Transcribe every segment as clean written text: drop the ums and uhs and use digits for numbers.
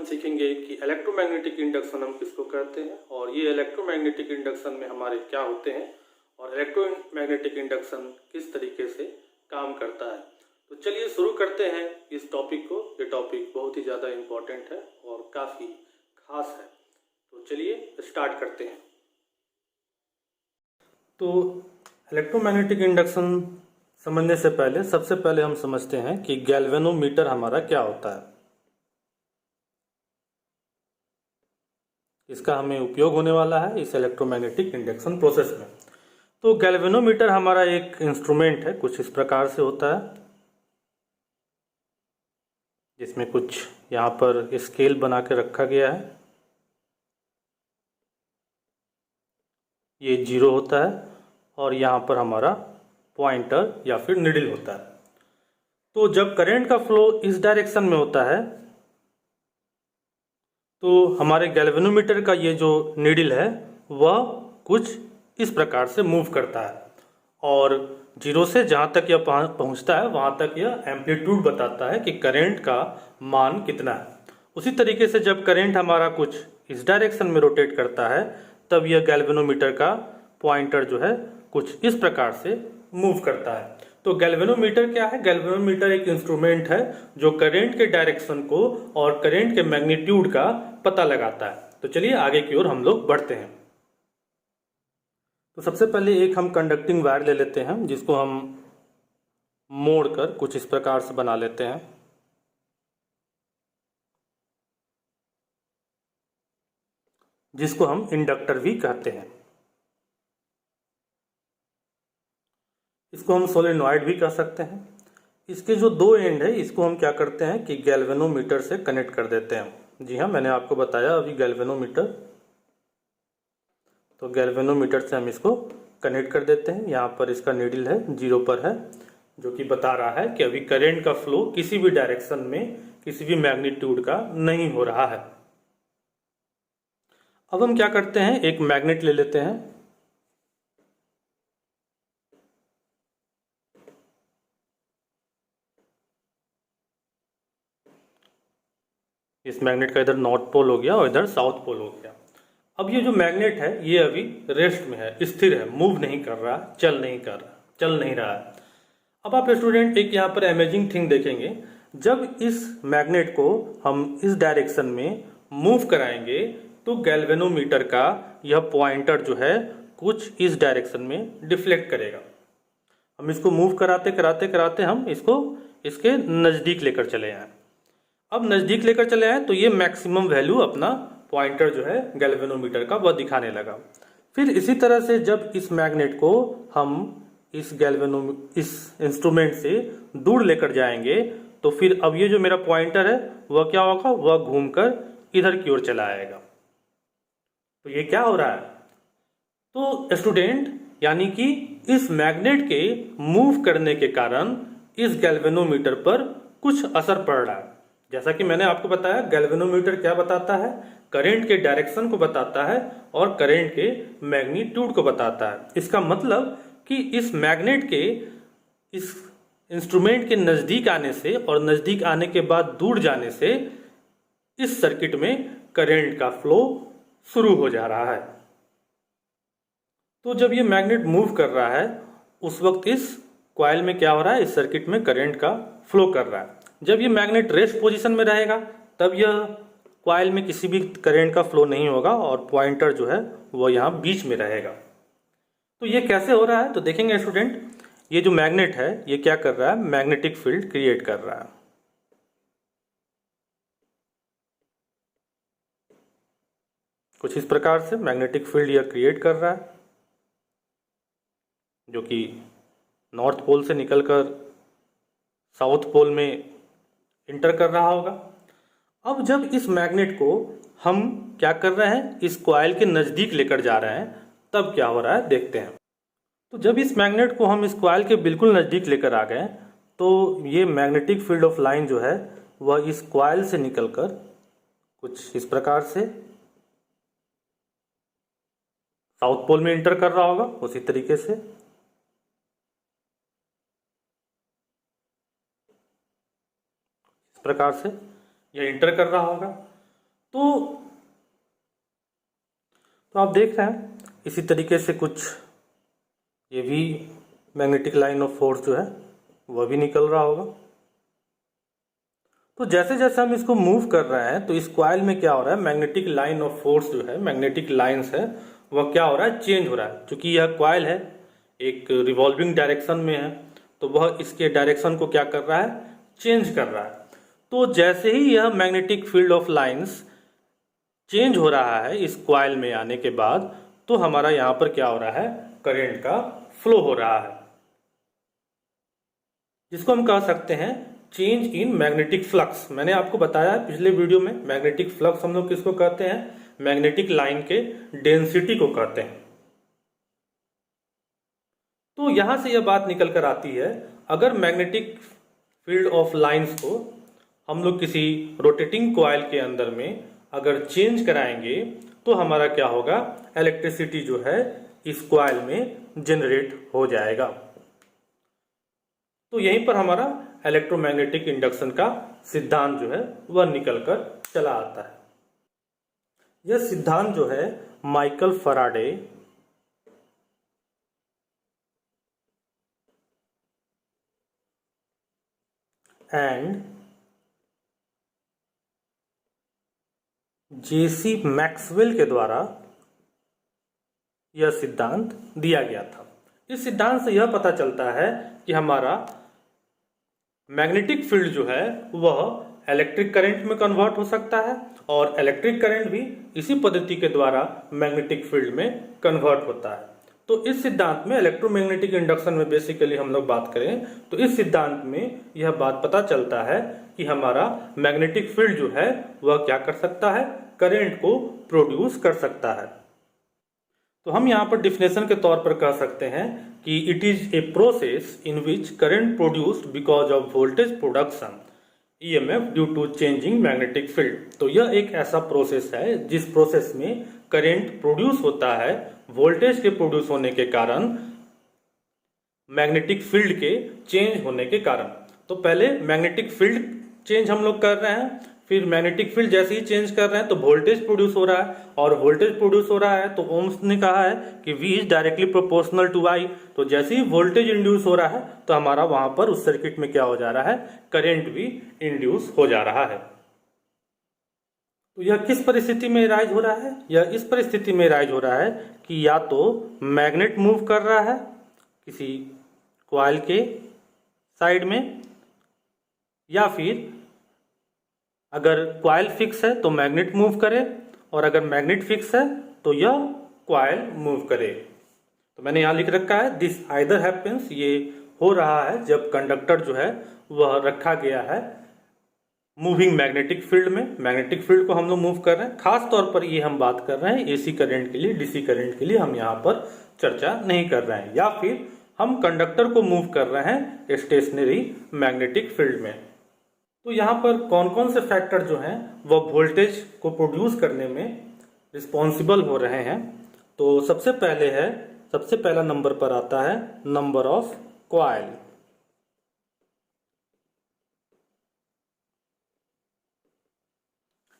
हम सीखेंगे कि इलेक्ट्रोमैग्नेटिक इंडक्शन हम किसको कहते हैं और ये इलेक्ट्रोमैग्नेटिक इंडक्शन में हमारे क्या होते हैं और इलेक्ट्रोमैग्नेटिक इंडक्शन किस तरीके से काम करता है। तो चलिए शुरू करते हैं इस टॉपिक को। ये टॉपिक बहुत ही ज़्यादा इम्पोर्टेंट है और काफ़ी खास है। तो चलिए स्टार्ट करते हैं। तो इलेक्ट्रोमैग्नेटिक इंडक्शन समझने से पहले सबसे पहले हम समझते हैं कि गैल्वेनोमीटर हमारा क्या होता है। इसका हमें उपयोग होने वाला है इस इलेक्ट्रोमैग्नेटिक इंडक्शन प्रोसेस में। तो गैल्वेनोमीटर हमारा एक इंस्ट्रूमेंट है, कुछ इस प्रकार से होता है, जिसमें कुछ यहाँ पर स्केल बना के रखा गया है। ये 0 होता है और यहाँ पर हमारा पॉइंटर या फिर निडल होता है। तो जब करंट का फ्लो इस डायरेक्शन में होता है तो हमारे गैल्वेनोमीटर का ये जो निडल है वह कुछ इस प्रकार से मूव करता है और 0 से जहाँ तक यह पहुँचता है वहाँ तक यह एम्पलीट्यूड बताता है कि करंट का मान कितना है। उसी तरीके से जब करंट हमारा कुछ इस डायरेक्शन में रोटेट करता है तब यह गैल्वेनोमीटर का पॉइंटर जो है कुछ इस प्रकार से मूव करता है। तो गैल्वेनोमीटर क्या है? गैल्वेनोमीटर एक इंस्ट्रूमेंट है जो करंट के डायरेक्शन को और करंट के मैग्नीट्यूड का पता लगाता है। तो चलिए आगे की ओर हम लोग बढ़ते हैं। तो सबसे पहले एक हम कंडक्टिंग वायर ले लेते हैं जिसको हम मोड़कर कुछ इस प्रकार से बना लेते हैं। जिसको हम इंडक्टर भी कहते हैं। इसको हम सोलेनॉइड भी कह सकते हैं। इसके जो 2 एंड है इसको हम क्या करते हैं कि गैल्वेनोमीटर से कनेक्ट कर देते हैं। जी हाँ, मैंने आपको बताया अभी गैल्वेनोमीटर, तो गैल्वेनोमीटर से हम इसको कनेक्ट कर देते हैं। यहाँ पर इसका नीडल है 0 पर है, जो कि बता रहा है कि अभी करंट का फ्लो किसी भी डायरेक्शन में किसी भी मैग्नीट्यूड का नहीं हो रहा है। अब हम क्या करते हैं, एक मैग्नेट ले लेते हैं। इस मैग्नेट का इधर नॉर्थ पोल हो गया और इधर साउथ पोल हो गया। अब ये जो मैग्नेट है ये अभी रेस्ट में है, स्थिर है, मूव नहीं कर रहा, चल नहीं रहा है। अब आप स्टूडेंट एक यहाँ पर अमेजिंग थिंग देखेंगे। जब इस मैग्नेट को हम इस डायरेक्शन में मूव कराएंगे तो गैल्वेनोमीटर का यह पॉइंटर जो है कुछ इस डायरेक्शन में डिफ्लेक्ट करेगा। हम इसको मूव कराते कराते कराते हम इसको इसके नज़दीक लेकर चले आए। अब नज़दीक लेकर चले आए तो ये मैक्सिमम वैल्यू अपना पॉइंटर जो है गैल्वेनोमीटर का वह दिखाने लगा। फिर इसी तरह से जब इस मैग्नेट को हम इस इंस्ट्रूमेंट से दूर लेकर जाएंगे तो फिर अब ये जो मेरा पॉइंटर है वह क्या होगा, वह घूमकर इधर की ओर चला आएगा। तो ये क्या हो रहा है? तो स्टूडेंट यानी कि इस मैग्नेट के मूव करने के कारण इस गैल्वेनोमीटर पर कुछ असर पड़ रहा है। जैसा कि मैंने आपको बताया गैल्वेनोमीटर क्या बताता है, करंट के डायरेक्शन को बताता है और करंट के मैग्नीट्यूड को बताता है। इसका मतलब कि इस मैग्नेट के इस इंस्ट्रूमेंट के नज़दीक आने से और नज़दीक आने के बाद दूर जाने से इस सर्किट में करंट का फ्लो शुरू हो जा रहा है। तो जब ये मैग्नेट मूव कर रहा है उस वक्त इस कॉइल में क्या हो रहा है, इस सर्किट में करंट का फ्लो कर रहा है। जब ये मैग्नेट रेस्ट पोजीशन में रहेगा तब यह कॉइल में किसी भी करंट का फ्लो नहीं होगा और पॉइंटर जो है वो यहाँ बीच में रहेगा। तो ये कैसे हो रहा है? तो देखेंगे स्टूडेंट, ये जो मैग्नेट है ये क्या कर रहा है, मैग्नेटिक फील्ड क्रिएट कर रहा है। कुछ इस प्रकार से मैग्नेटिक फील्ड यह क्रिएट कर रहा है जो कि नॉर्थ पोल से निकलकर साउथ पोल में इंटर कर रहा होगा। अब जब इस मैग्नेट को हम क्या कर रहे हैं, इस कॉइल के नज़दीक लेकर जा रहे हैं तब क्या हो रहा है देखते हैं। तो जब इस मैग्नेट को हम इस कॉइल के बिल्कुल नज़दीक लेकर आ गए तो ये मैग्नेटिक फील्ड ऑफ लाइन जो है वह इस कॉइल से निकलकर कुछ इस प्रकार से साउथ पोल में इंटर कर रहा होगा। उसी तरीके से इस प्रकार से यह इंटर कर रहा होगा तो आप देख रहे हैं इसी तरीके से कुछ ये भी मैग्नेटिक लाइन ऑफ फोर्स जो है वह भी निकल रहा होगा। तो जैसे जैसे हम इसको मूव कर रहे हैं तो इस कॉइल में क्या हो रहा है, मैग्नेटिक लाइन ऑफ फोर्स जो है, मैग्नेटिक लाइंस है, वह क्या हो रहा है, चेंज हो रहा है। क्योंकि यह कॉइल है एक रिवॉल्विंग डायरेक्शन में है तो वह इसके डायरेक्शन को क्या कर रहा है, चेंज कर रहा है। तो जैसे ही यह magnetic field of lines change हो रहा है इस कॉइल में आने के बाद, तो हमारा यहाँ पर क्या हो रहा है, करंट का फ्लो हो रहा है, जिसको हम कह सकते हैं चेंज इन मैग्नेटिक फ्लक्स। मैंने आपको बताया पिछले वीडियो में, मैग्नेटिक फ्लक्स हम लोग किसको कहते हैं, मैग्नेटिक लाइन के डेंसिटी को कहते हैं। तो यहां से यह बात निकल कर आती है, अगर मैग्नेटिक फील्ड ऑफ लाइंस को हम लोग किसी रोटेटिंग कॉइल के अंदर में अगर चेंज कराएंगे तो हमारा क्या होगा, इलेक्ट्रिसिटी जो है इस कॉइल में जनरेट हो जाएगा। तो यहीं पर हमारा इलेक्ट्रोमैग्नेटिक इंडक्शन का सिद्धांत जो है वह निकल कर चला आता है। यह सिद्धांत जो है Michael Faraday and JC Maxwell के द्वारा यह सिद्धांत दिया गया था। इस सिद्धांत से यह पता चलता है कि हमारा मैग्नेटिक फील्ड जो है वह इलेक्ट्रिक करंट में कन्वर्ट हो सकता है और इलेक्ट्रिक करंट भी इसी पद्धति के द्वारा मैग्नेटिक फील्ड में कन्वर्ट होता है। तो इस सिद्धांत में, इलेक्ट्रोमैग्नेटिक इंडक्शन में बेसिकली हम लोग बात करें तो इस सिद्धांत में यह बात पता चलता है कि हमारा मैग्नेटिक फील्ड जो है वह क्या कर सकता है, करंट को प्रोड्यूस कर सकता है। तो हम यहाँ पर डिफिनेशन के तौर पर कह सकते हैं कि it is a process in which current produced because of voltage production EMF due to changing magnetic field. तो यह एक ऐसा प्रोसेस है जिस प्रोसेस में करंट प्रोड्यूस होता है वोल्टेज के प्रोड्यूस होने के कारण, मैग्नेटिक फील्ड के चेंज होने के कारण। तो पहले मैग्नेटिक फील्ड चेंज हम लोग कर रहे हैं, फिर मैग्नेटिक फील्ड जैसे ही चेंज कर रहे हैं तो वोल्टेज प्रोड्यूस हो रहा है, और वोल्टेज प्रोड्यूस हो रहा है तो ओम्स ने कहा है कि V is directly proportional to I। तो जैसे ही वोल्टेज इंड्यूस हो रहा है तो हमारा वहां पर उस सर्किट में क्या हो जा रहा है, करंट भी इंड्यूस हो जा रहा है। तो यह किस परिस्थिति में राइज हो रहा है, यह इस परिस्थिति में राइज हो रहा है कि या तो मैग्नेट मूव कर रहा है किसी कॉइल के साइड में, या फिर अगर कॉइल फिक्स है तो मैग्नेट मूव करे, और अगर मैग्नेट फिक्स है तो यह कॉइल मूव करे। तो मैंने यहाँ लिख रखा है दिस आइदर हैपेंस, ये हो रहा है जब कंडक्टर जो है वह रखा गया है मूविंग मैग्नेटिक फील्ड में। मैग्नेटिक फील्ड को हम लोग मूव कर रहे हैं, खास तौर पर ये हम बात कर रहे हैं एसी करंट के लिए, डीसी करंट के लिए हम यहाँ पर चर्चा नहीं कर रहे हैं। या फिर हम कंडक्टर को मूव कर रहे हैं स्टेशनरी मैग्नेटिक फील्ड में। तो यहाँ पर कौन कौन से फैक्टर जो हैं वह वोल्टेज को प्रोड्यूस करने में रिस्पॉन्सिबल हो रहे हैं। तो सबसे पहला नंबर पर आता है नंबर ऑफ कॉइल।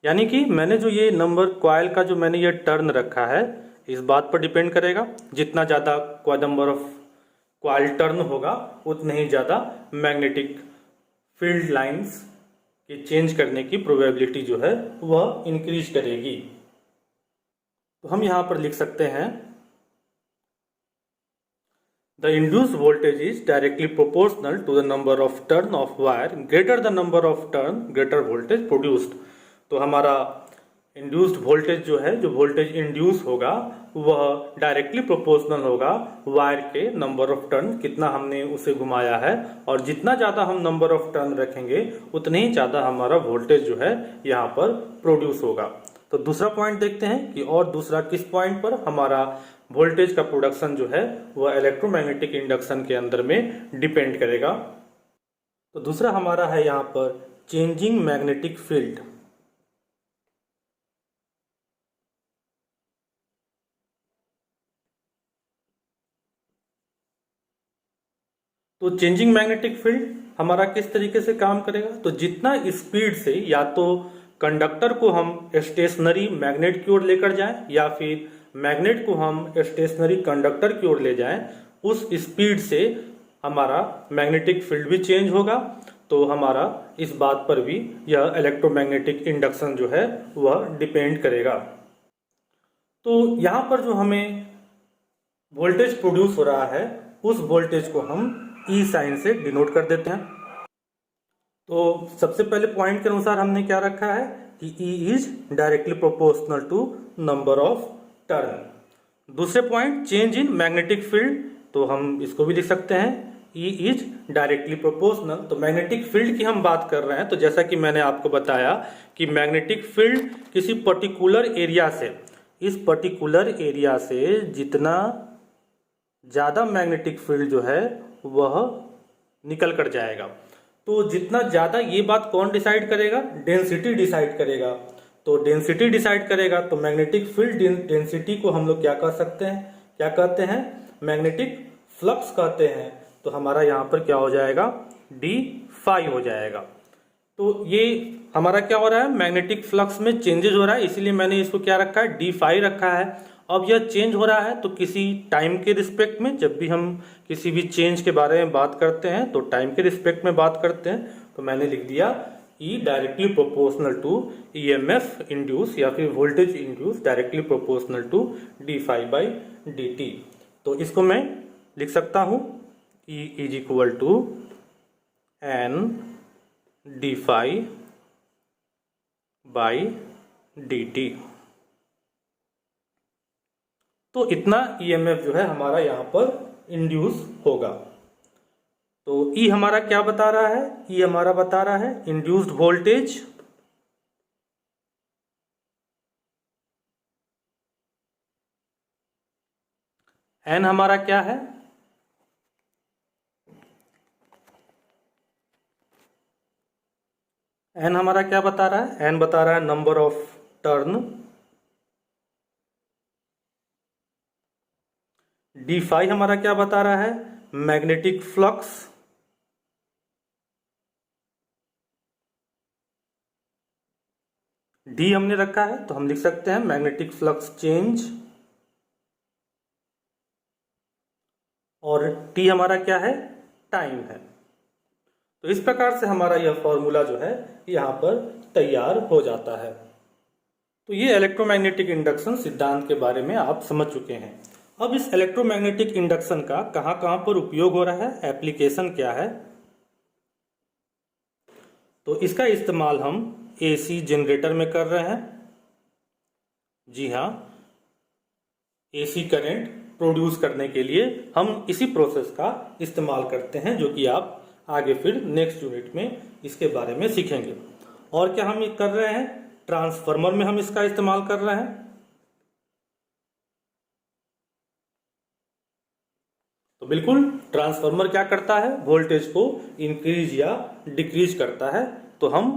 यानी कि मैंने जो ये नंबर कॉइल का जो मैंने ये टर्न रखा है, इस बात पर डिपेंड करेगा, जितना ज़्यादा नंबर ऑफ कॉइल टर्न होगा उतने ही ज़्यादा मैग्नेटिक फील्ड लाइंस के चेंज करने की प्रोबेबिलिटी जो है वह इंक्रीज करेगी। तो हम यहां पर लिख सकते हैं the induced voltage is directly proportional to the number of turn of wire, greater the number of turn greater voltage produced. तो हमारा इंड्यूस्ड वोल्टेज जो है, जो वोल्टेज इंड्यूस होगा वह डायरेक्टली प्रोपोर्शनल होगा वायर के नंबर ऑफ टर्न, कितना हमने उसे घुमाया है, और जितना ज़्यादा हम नंबर ऑफ टर्न रखेंगे उतने ही ज़्यादा हमारा वोल्टेज जो है यहाँ पर प्रोड्यूस होगा। तो दूसरा पॉइंट देखते हैं कि और दूसरा किस पॉइंट पर हमारा वोल्टेज का प्रोडक्शन जो है वह इलेक्ट्रोमैग्नेटिक इंडक्शन के अंदर में डिपेंड करेगा। तो दूसरा हमारा है यहाँ पर चेंजिंग मैग्नेटिक फील्ड। तो चेंजिंग मैग्नेटिक फील्ड हमारा किस तरीके से काम करेगा, तो जितना स्पीड से या तो कंडक्टर को हम स्टेशनरी मैग्नेट की ओर लेकर जाएं या फिर मैग्नेट को हम स्टेशनरी कंडक्टर की ओर ले जाएं, उस स्पीड से हमारा मैग्नेटिक फील्ड भी चेंज होगा। तो हमारा इस बात पर भी यह इलेक्ट्रोमैग्नेटिक इंडक्शन जो है वह डिपेंड करेगा। तो यहाँ पर जो हमें वोल्टेज प्रोड्यूस हो रहा है उस वोल्टेज को हम ई साइन से डिनोट कर देते हैं। तो सबसे पहले पॉइंट के अनुसार हमने क्या रखा है कि E is directly proportional to number of turn. दूसरे point change in magnetic field, तो हम इसको भी लिख सकते हैं E इज डायरेक्टली प्रोपोर्शनल। तो मैग्नेटिक फील्ड की हम बात कर रहे हैं, तो जैसा कि मैंने आपको बताया कि मैग्नेटिक फील्ड किसी पर्टिकुलर एरिया से, इस पर्टिकुलर एरिया से जितना ज़्यादा मैग्नेटिक फील्ड जो है वह निकल कर जाएगा। तो जितना ज़्यादा, ये बात कौन डिसाइड करेगा? डेंसिटी डिसाइड करेगा। तो डेंसिटी डिसाइड करेगा तो मैग्नेटिक फील्ड डेंसिटी को हम लोग क्या कह सकते हैं, क्या कहते हैं? मैग्नेटिक फ्लक्स कहते हैं। तो हमारा यहाँ पर क्या हो जाएगा? डी फाई हो जाएगा। तो ये हमारा क्या हो रहा है? मैग्नेटिक फ्लक्स में चेंजेस हो रहा है, इसीलिए मैंने इसको क्या रखा है? डी फाई रखा है। अब यह चेंज हो रहा है तो किसी टाइम के रिस्पेक्ट में, जब भी हम किसी भी चेंज के बारे में बात करते हैं तो टाइम के रिस्पेक्ट में बात करते हैं। तो मैंने लिख दिया E directly proportional to EMF induce या फिर voltage induce directly proportional to d phi by d t. तो इसको मैं लिख सकता हूं E is equal to N d phi by d t. तो इतना EMF जो है हमारा यहाँ पर इंड्यूस होगा। तो E हमारा क्या बता रहा है? E हमारा बता रहा है इंड्यूस्ड वोल्टेज N हमारा क्या है? N हमारा क्या बता रहा है? N बता रहा है number of turn. D phi हमारा क्या बता रहा है? Magnetic flux. डी हमने रखा है तो हम लिख सकते हैं मैग्नेटिक फ्लक्स चेंज। और टी हमारा क्या है? टाइम है। तो इस प्रकार से हमारा यह फॉर्मूला जो है यहां पर तैयार हो जाता है। तो ये इलेक्ट्रोमैग्नेटिक इंडक्शन सिद्धांत के बारे में आप समझ चुके हैं। अब इस इलेक्ट्रोमैग्नेटिक इंडक्शन का कहां कहां पर उपयोग हो रहा है, एप्लीकेशन क्या है? तो इसका इस्तेमाल हम एसी जनरेटर में कर रहे हैं। जी हाँ, एसी करंट प्रोड्यूस करने के लिए हम इसी प्रोसेस का इस्तेमाल करते हैं, जो कि आप आगे फिर नेक्स्ट यूनिट में इसके बारे में सीखेंगे। और क्या हम कर रहे हैं? ट्रांसफार्मर में हम इसका इस्तेमाल कर रहे हैं। तो बिल्कुल ट्रांसफार्मर क्या करता है? वोल्टेज को इंक्रीज या डिक्रीज करता है। तो हम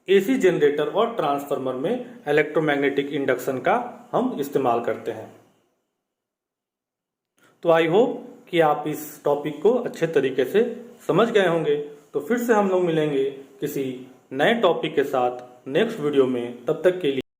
एसी जनरेटर और ट्रांसफार्मर में इलेक्ट्रोमैग्नेटिक इंडक्शन का हम इस्तेमाल करते हैं। तो आई होप कि आप इस टॉपिक को अच्छे तरीके से समझ गए होंगे। तो फिर से हम लोग मिलेंगे किसी नए टॉपिक के साथ नेक्स्ट वीडियो में। तब तक के लिए